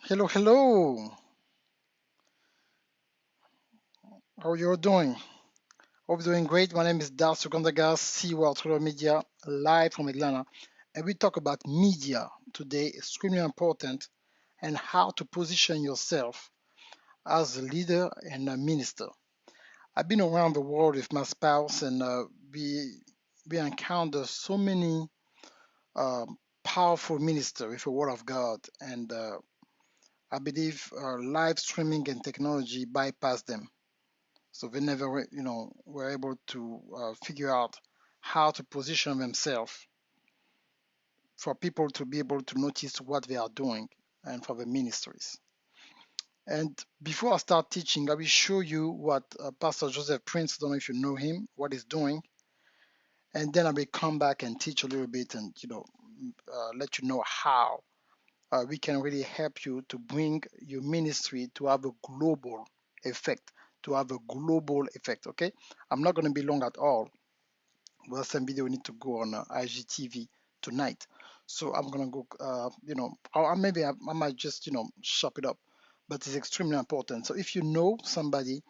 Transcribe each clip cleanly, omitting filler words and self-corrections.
Hello, hello. How you doing? Hope you're doing great. My name is Darcy Ogandaga, CEO of Trailer Media, live from Atlanta. And we talk about media today, extremely important, and how to position yourself as a leader and a minister. I've been around the world with my spouse, and we encounter so many powerful ministers with the Word of God, and I believe live streaming and technology bypass them. So they never, were able to figure out how to position themselves for people to be able to notice what they are doing and for the ministries. And before I start teaching, I will show you what Pastor Joseph Prince, I don't know if you know him, what he's doing. And then I will come back and teach a little bit and, let you know how we can really help you to bring your ministry to have a global effect, okay? I'm not going to be long at all. Well, some video need to go on IGTV tonight. So I'm gonna go, or maybe I might just, chop it up, but it's extremely important. So if you know somebody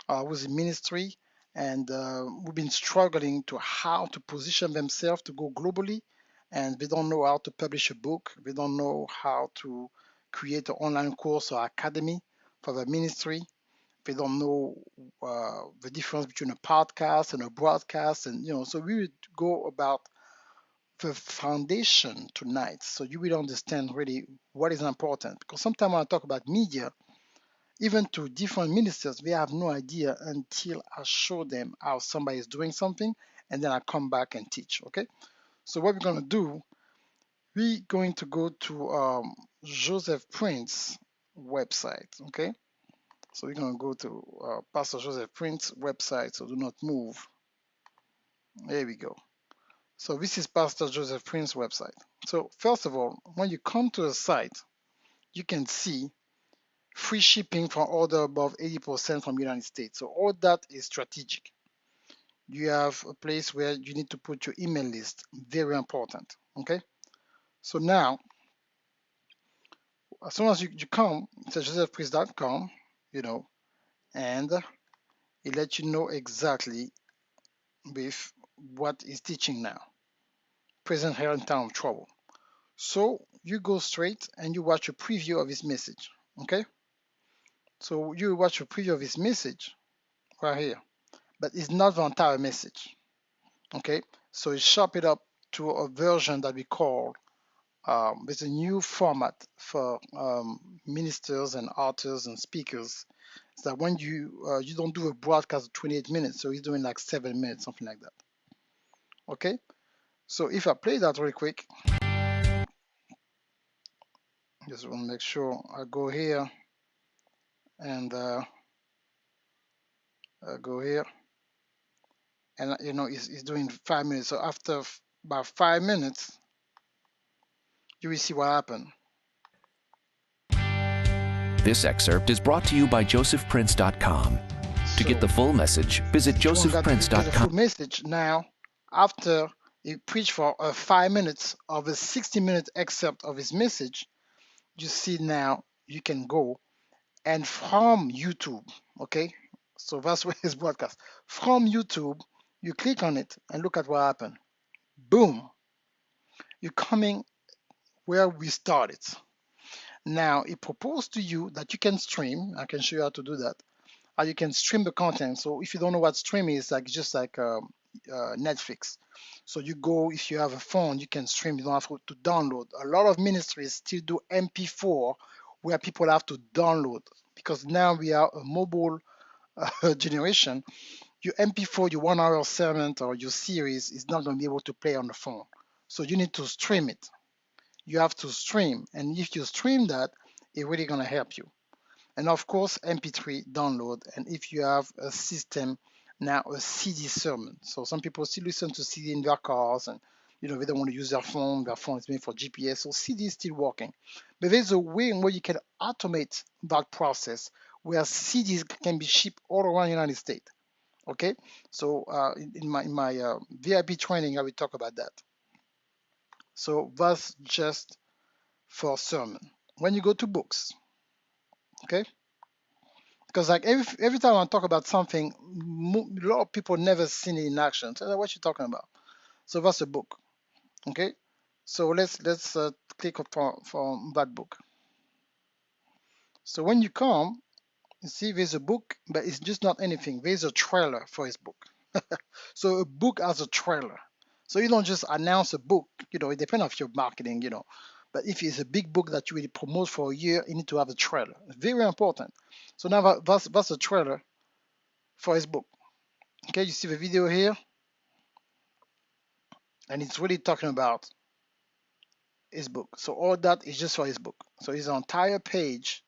who's in ministry and who've been struggling to how to position themselves to go globally, and they don't know how to publish a book, they don't know how to create an online course or academy for their ministry, they don't know the difference between a podcast and a broadcast, and so we would go about the foundation tonight, so you will understand really what is important. Because sometimes when I talk about media, even to different ministers, they have no idea until I show them how somebody is doing something, and then I come back and teach. Okay, so what we're going to do, we're going to go to Joseph Prince website. Okay, so we're going to go to Pastor Joseph Prince website, so do not move. There we go. So this is Pastor Joseph Prince website. So first of all, when you come to the site, you can see free shipping for order above 80% from United States. So all that is strategic. You have a place where you need to put your email list, very important. Okay. So now, as soon as you come, it's josephprince.com, and it lets you know exactly with what is teaching now. Present here in time of trouble. So you go straight and you watch a preview of his message. Okay? So you watch a preview of his message right here. But it's not the entire message. Okay? So you chop it up to a version that we call with a new format for ministers and authors and speakers. So that when you don't do a broadcast of 28 minutes, so he's doing like 7 minutes, something like that. Okay? So if I play that really quick, just want to make sure I go here and go here, and it's doing 5 minutes. So after about 5 minutes, you will see what happened. This excerpt is brought to you by josephprince.com. To get the full message, visit josephprince.com. The full message now, after he preached for 5 minutes of a 60-minute excerpt of his message, you see now you can go and from YouTube, okay? So that's where his broadcast. From YouTube, you click on it and look at what happened. Boom. You're coming where we started. Now, it proposed to you that you can stream. I can show you how to do that. You can stream the content. So if you don't know what streaming is, like just like Netflix. So you go, if you have a phone, you can stream. You don't have to download. A lot of ministries still do MP4, where people have to download, because now we are a mobile generation. Your MP4, your 1 hour segment or your series is not going to be able to play on the phone. So you need to stream it. You have to stream, and if you stream that, it's really going to help you. And of course, MP3 download, and if you have a system now, a CD sermon. So some people still listen to CD in their cars, and they don't want to use their phone. Their phone is made for GPS, so CD is still working. But there's a way in which you can automate that process, where CDs can be shipped all around the United States. Okay, so in my VIP training, I will talk about that. So that's just for sermon. When you go to books, Okay, because like every time I talk about something, a lot of people never seen it in action. So what you talking about? So that's a book. Okay, so let's click for that book. So when you come, you see there's a book, but it's just not anything. There's a trailer for his book. So a book has a trailer. So you don't just announce a book, it depends on your marketing. But if it's a big book that you really promote for a year, you need to have a trailer. Very important. So now that's a trailer for his book. Okay, you see the video here, and it's really talking about his book. So all that is just for his book. So his entire page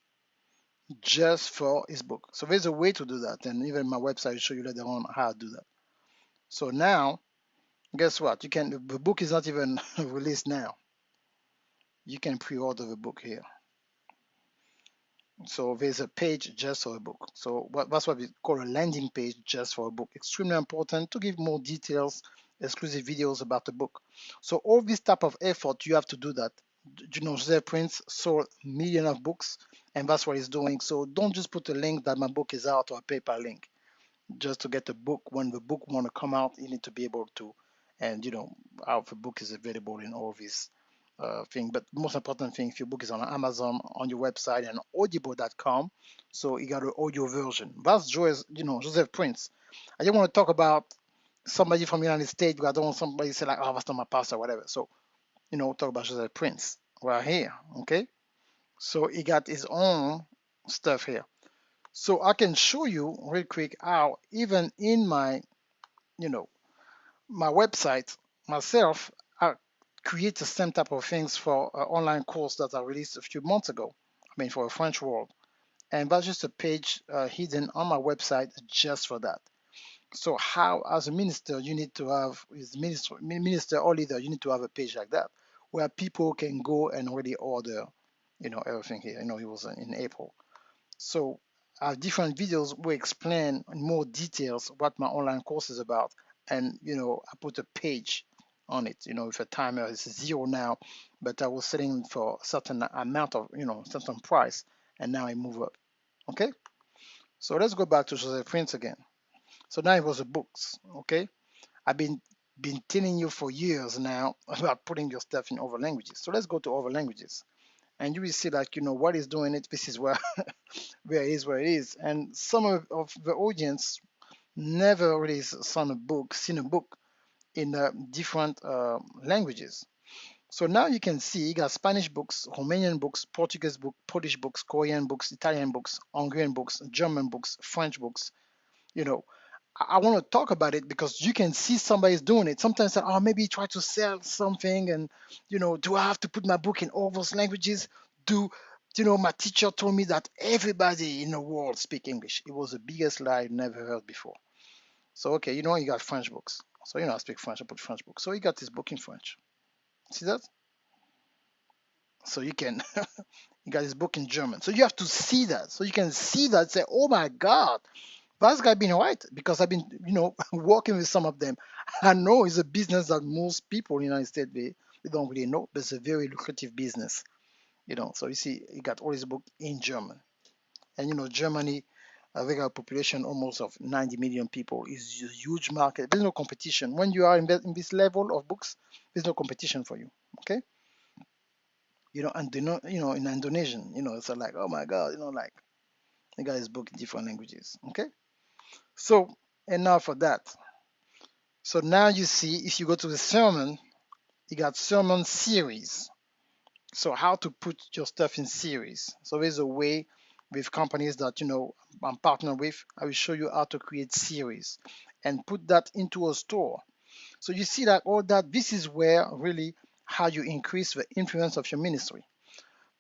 just for his book. So there's a way to do that, and even my website will show you later on how to do that. So now, guess what? The book is not even released now. You can pre-order the book here. So there's a page just for a book. So that's what we call a landing page just for a book. Extremely important to give more details, exclusive videos about the book. So all this type of effort, you have to do that. Joseph Prince sold millions of books, and that's what he's doing. So don't just put a link that my book is out or a PayPal link just to get the book. When the book want to come out, you need to be able to, and how the book is available in all these thing. But most important thing, if your book is on Amazon, on your website, and audible.com, so you got an audio version. That's Joseph Prince. I just want to talk about somebody from the United States, because I don't want somebody to say like, oh, that's not my pastor, or whatever. So talk about Joseph Prince right here. Okay, so he got his own stuff here. So I can show you real quick how even in you know, my website myself, I create the same type of things for an online course that I released a few months ago. I mean, for a French world. And that's just a page hidden on my website just for that. So how, as a minister, you need to have, as minister or leader, you need to have a page like that where people can go and really order, everything here. It was in April. So I have different videos will explain in more details what my online course is about. And I put a page on it, with a timer. It's zero now, but I was setting for a certain amount of, certain price, and now I move up. Okay, so let's go back to Joseph Prince again. So now it was the books. Okay, I've been telling you for years now about putting your stuff in other languages. So let's go to other languages, and you will see that what is doing it. This is where where it is. And some of the audience never really seen a book in different languages. So now you can see you got Spanish books, Romanian books, Portuguese books, Polish books, Korean books, Italian books, Hungarian books, German books, French books. You know, I want to talk about it because you can see somebody's doing it. Sometimes, oh, maybe try to sell something, and do I have to put my book in all those languages? Do my teacher told me that everybody in the world speak English. It was the biggest lie I never heard before. So okay, you got French books. So I speak French. I put French books. So you got this book in French. See that? So you can you got this book in German. So you have to see that. So you can see that. Say, oh my God, that's guy been right, because I've been, working with some of them. I know it's a business that most people in the United States they don't really know, but it's a very lucrative business. So you see, you got all this book in German, and Germany, they got a population almost of 90 million people. Is a huge market. There's no competition when you are in this level of books. There's no competition for you. Okay, and in Indonesian, it's like, oh my God, like the guy is book in different languages. Okay, so enough for that. So now you see, if you go to the sermon, you got sermon series. So how to put your stuff in series. So there's a way with companies that I'm partnered with. I will show you how to create series and put that into a store. So you see that all that, this is where really how you increase the influence of your ministry.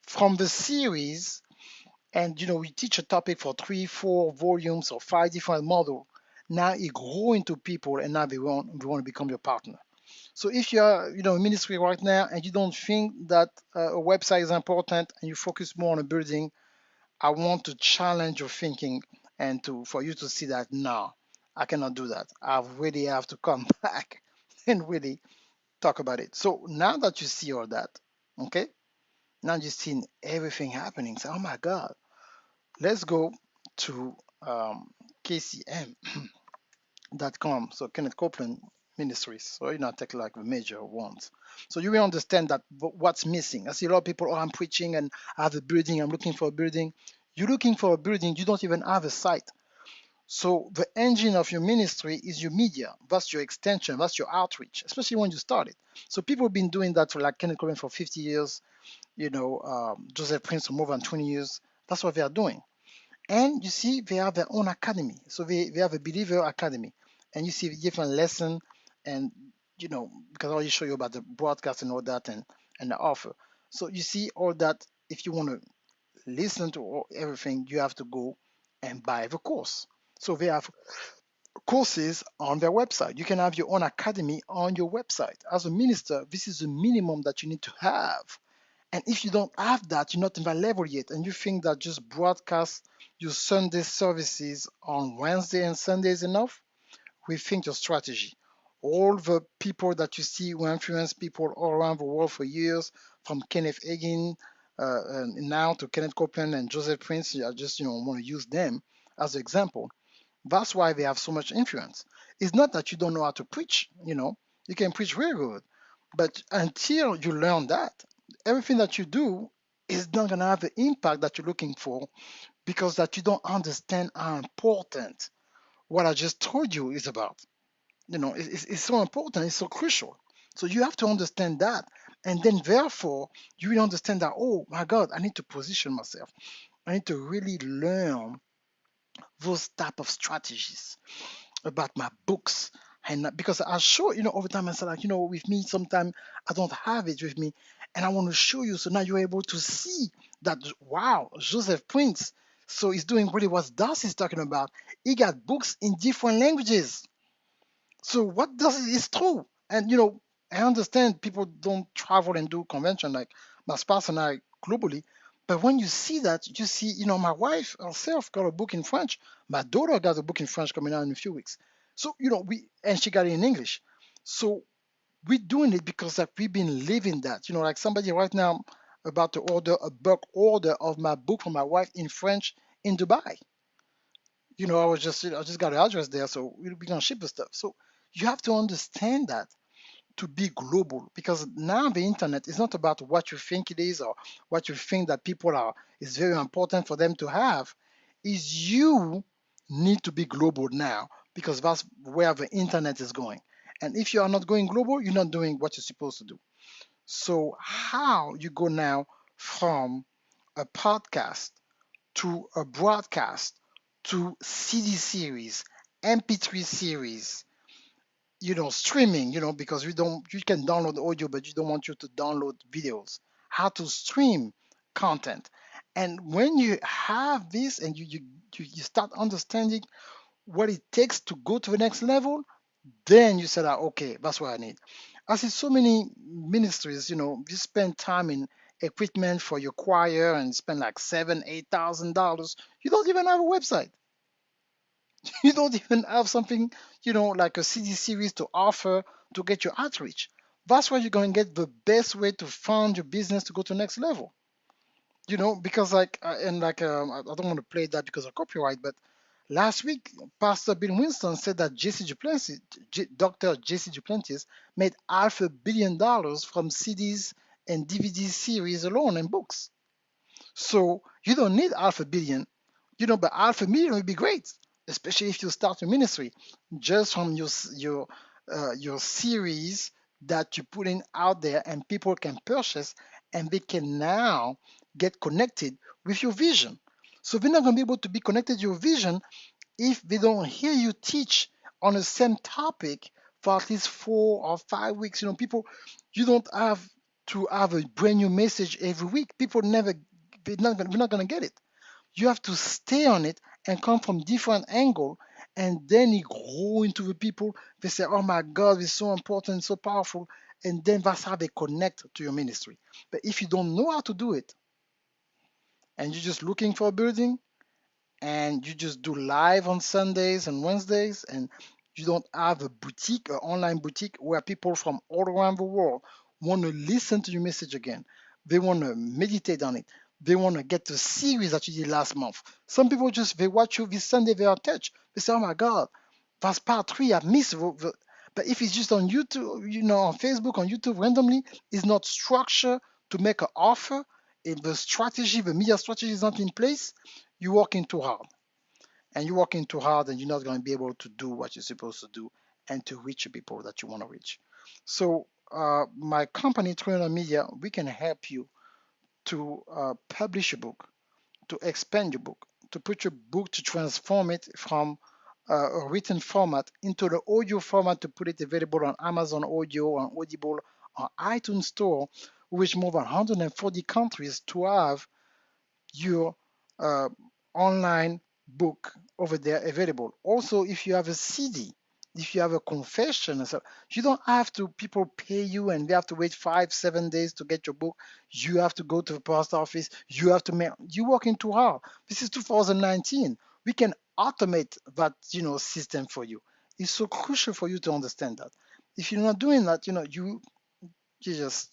From the series, and we teach a topic for 3 4 volumes or 5 different models. Now it grow into people, and now they want to become your partner. So if you are in ministry right now and you don't think that a website is important and you focus more on a building, I want to challenge your thinking, and for you to see that no, I cannot do that. I really have to come back and really talk about it. So now that you see all that, okay, now you've seen everything happening. Say, oh my God, let's go to KCM.com. So Kenneth Copeland Ministries. So take like the major ones. So you will understand that what's missing. I see a lot of people, oh, I'm preaching and I have a building, I'm looking for a building. You're looking for a building, you don't even have a site. So the engine of your ministry is your media. That's your extension. That's your outreach, especially when you started. So people have been doing that for like Kenneth Copeland for 50 years. Joseph Prince for more than 20 years. That's what they are doing. And you see, they have their own academy. So they have a believer academy. And you see the different lesson and because I already show you about the broadcast and all that and the offer. So you see all that. If you want to listen to everything, you have to go and buy the course. So they have courses on their website. You can have your own academy on your website. As a minister, this is the minimum that you need to have. And if you don't have that, you're not in that level yet, and you think that just broadcast your Sunday services on Wednesday and Sunday is enough, rethink your strategy. All the people that you see who influence people all around the world for years, from Kenneth Hagin and now to Kenneth Copeland and Joseph Prince, I just want to use them as an example. That's why they have so much influence. It's not that you don't know how to preach, you can preach very good. But until you learn that, everything that you do is not going to have the impact that you're looking for because that you don't understand how important what I just told you is about. It's so important, it's so crucial. So you have to understand that. And then therefore, you will understand that, oh my God, I need to position myself. I need to really learn those type of strategies about my books. And because I show, over time I said, like, with me, sometimes I don't have it with me. And I want to show you. So now you're able to see that, wow, Joseph Prince. So he's doing really what Darcy's talking about. He got books in different languages. So what does it is true. And I understand people don't travel and do convention like my spouse and I globally. But when you see that, you see, my wife herself got a book in French. My daughter got a book in French coming out in a few weeks. So, and she got it in English. So we're doing it because like we've been living that. Like somebody right now about to order a bulk order of my book for my wife in French in Dubai. I just got the address there, so we're gonna ship the stuff. So you have to understand that to be global, because now the internet is not about what you think it is or what you think that people are is very important for them to have. Is you need to be global now, because that's where the internet is going. And if you are not going global, you're not doing what you're supposed to do. So how you go now from a podcast to a broadcast to CD series, MP3 series, streaming, because you can download audio, but you don't want you to download videos, how to stream content. And when you have this and you start understanding what it takes to go to the next level, then you said, okay, that's what I need. I see so many ministries, you spend time in equipment for your choir and spend like $7,000, $8,000. You don't even have a website. You don't even have something, like a CD series to offer to get your outreach. That's where you're going to get the best way to fund your business to go to the next level. Because I don't want to play that because of copyright, but last week, Pastor Bill Winston said that Dr. Jesse Duplantis made $500 million from CDs and DVD series alone and books. So you don't need half a billion, but half a million would be great, especially if you start your ministry just from your series that you put in out there and people can purchase and they can now get connected with your vision. So they're not going to be able to be connected to your vision if they don't hear you teach on the same topic for at least 4 or 5 weeks. People, you don't have to have a brand new message every week. People never, we're not gonna get it. You have to stay on it and come from different angle, and then it grow into the people. They say, "Oh my God, it's so important, so powerful," and then that's how they connect to your ministry. But if you don't know how to do it, and you're just looking for a building, and you just do live on Sundays and Wednesdays, and you don't have a boutique, an online boutique where people from all around the world want to listen to your message again. They want to meditate on it. They want to get the series that you did last month. Some people just, they watch you this Sunday, they are touched. They say, oh my God, that's part three, I missed. But if it's just on YouTube, on Facebook, on YouTube randomly, it's not structured to make an offer. If the strategy, the media strategy is not in place, you're working too hard. And you're working too hard and you're not going to be able to do what you're supposed to do and to reach the people that you want to reach. So my company, 300 Media, we can help you to publish a book, to expand your book, to put your book, to transform it from a written format into the audio format, to put it available on Amazon Audio, on Audible, on iTunes Store, which more than 140 countries, to have your uh, online book over there available. Also, if you have a CD, if you have a confession, so you don't have to people pay you and they have to wait 5 7 days to get your book. You have to go to the post office. You have to make. You're working too hard. This is 2019. We can automate that system for you. It's so crucial for you to understand that. If you're not doing that, you're just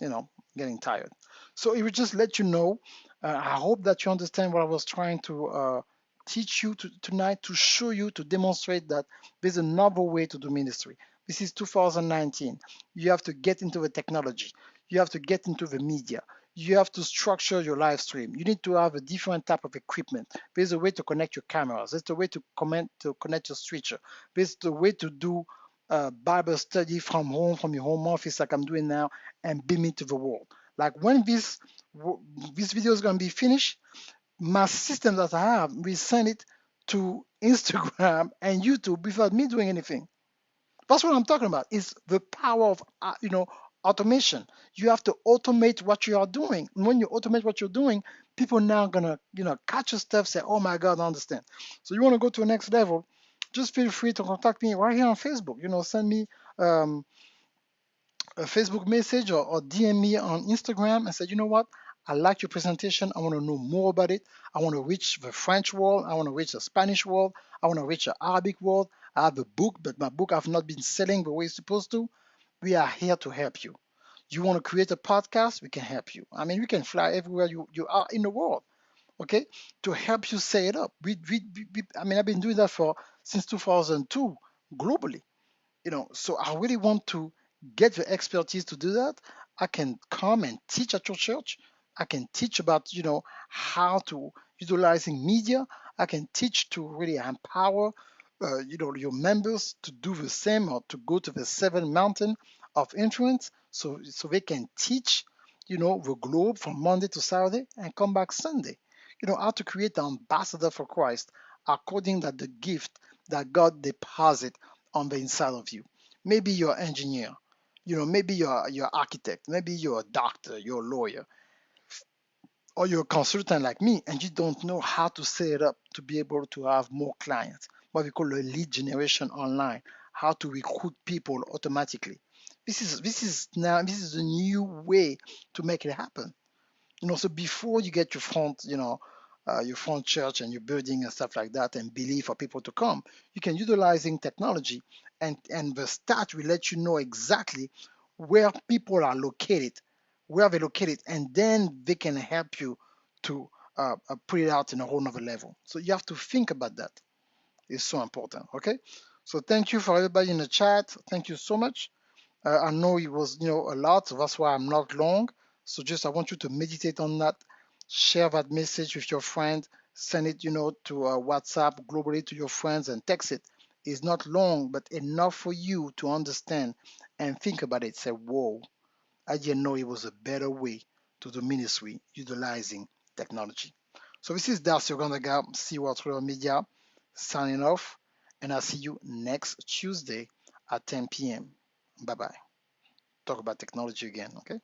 getting tired. So it would just let you know. I hope that you understand what I was trying to teach you tonight, to show you, to demonstrate that there's another way to do ministry. This is 2019. You have to get into the technology. You have to get into the media. You have to structure your live stream. You need to have a different type of equipment. There's a way to connect your cameras. There's a way to connect your switcher. There's the way to do Bible study from home, from your home office, like I'm doing now, and beam it to the world. Like when this video is going to be finished, my system that I have, we send it to Instagram and YouTube without me doing anything. That's what I'm talking about. It's the power of automation. You have to automate what you are doing. And when you automate what you're doing, people now gonna catch your stuff, say, "Oh my God, I understand." So you want to go to the next level? Just feel free to contact me right here on Facebook. Send me um, a Facebook message or DM me on Instagram and say, you know what? I like your presentation. I want to know more about it. I want to reach the French world. I want to reach the Spanish world. I want to reach the Arabic world. I have a book, but my book have not been selling the way it's supposed to. We are here to help you. You want to create a podcast? We can help you. I mean, we can fly everywhere you are in the world, okay, to help you set it up. I mean, I've been doing that for since 2002 globally. So I really want to get the expertise to do that. I can come and teach at your church. I can teach about how to utilizing media. I can teach to really empower your members to do the same, or to go to the seven mountain of influence, so they can teach the globe from Monday to Saturday and come back Sunday. How to create an ambassador for Christ according to the gift that God deposit on the inside of you. Maybe you're an engineer, maybe you're architect, maybe you're a doctor, you're a lawyer, or you're a consultant like me, and you don't know how to set it up to be able to have more clients, what we call a lead generation online, how to recruit people automatically. This is a new way to make it happen. So before you get your front church and your building and stuff like that, and believe for people to come, you can utilizing technology, and the stat will let you know exactly where people are located, where they're located, and then they can help you to put it out in a whole nother level. So you have to think about that. It's so important. Okay. So thank you for everybody in the chat. Thank you so much. I know it was, a lot, so that's why I'm not long. So just I want you to meditate on that, share that message with your friend, send it, to WhatsApp globally to your friends, and text it. It's not long, but enough for you to understand and think about it. Say, whoa, I didn't know it was a better way to do ministry utilizing technology. So this is Darcy Ogandaga, CEO of Media, signing off, and I'll see you next Tuesday at 10 p.m. Bye bye. Talk about technology again, okay?